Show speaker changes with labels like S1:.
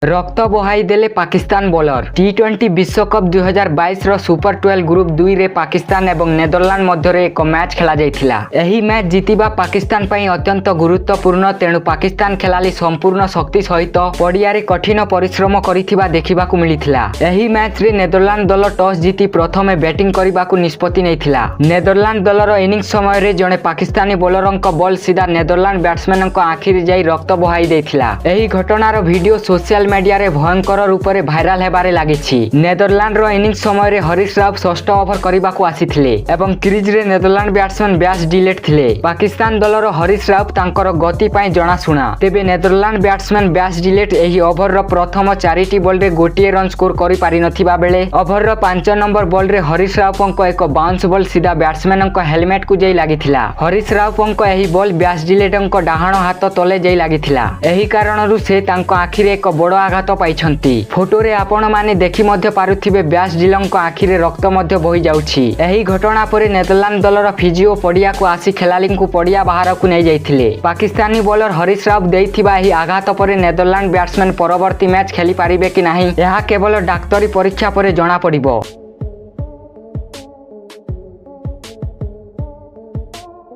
S1: रक्त बोहाई देले Pakistan bowler T20 विश्वकप 2022 रो सुपर 12 ग्रुप 2 रे पाकिस्तान एवं नेदरलैंड मध्य एक मैच खेला जाइथिला। एही मैच जीतिबा पाकिस्तान पई अत्यंत गुरुत्वपूर्ण, तेणु पाकिस्तान खेलाली संपूर्ण शक्ति सहित पड़ियारे कठिन परिश्रम करिथिबा देखिबाकू मिलिथिला। एही मैच रे नेदरलैंड दल टॉस जीति प्रथमे बैटिंग करबाकू निष्पत्ति नेइथिला। नेदरलैंड दलर इनिंग समय रे जणे पाकिस्तानी बोलरंक बॉल सीधा नेदरलैंड बैट्समैनक आखिरी जाई रक्त बोहाई देइथिला। एही घटनार वीडियो सोशल मीडिया रे भयंकर रूप से भाइराल हेबारे लागिछि। नेदरलैंड रो इनिंग समय रे हरीश राव षष्ठ ओवर करबाकू आसीथिले एवं क्रीज रे नेदरलैंड बैट्समैन बैट्स डिलीट थिले। पाकिस्तान दलर हरीश राव तांकर गति पई जणाशुणा, तेबे नेदरलैंड बैट्समैन बैट्स डिलीट एही ओवर रो प्रथम 4टी बॉल रे गोटिए रन स्कोर करि पारि नथिबा बेले ओवर रो 5 नंबर बॉल रे हरीश रावक एक बाउंस बॉल सीधा बैट्समैनक हेलमेट को जाई लागिथिला। हरीश रावक एही बॉल बैट्स डिलीटक डाहाण हाथ तले जाई लागिथिला। एही कारणरू से तांको आखिरे एक बड़ आघात पाइछंती। फोटो रे आपण माने देखि मध्य पारुथिबे बैट्स डिलंक आखिरे रक्त मध्य बही जाउछि। एही घटना परे नेदरलैंड दलर फिजिओ पड़िया को आसी खेलाली को पड़िया बाहर को नै जाइथिले। पाकिस्तानी बॉलर हरीश राव देइथिबा एही आघात परे नेदरलैंड बैट्समैन परवर्ती मैच खेली पारिबे कि नाही, यह केवल डाक्तरी परीक्षा परे जणा पड़िबो।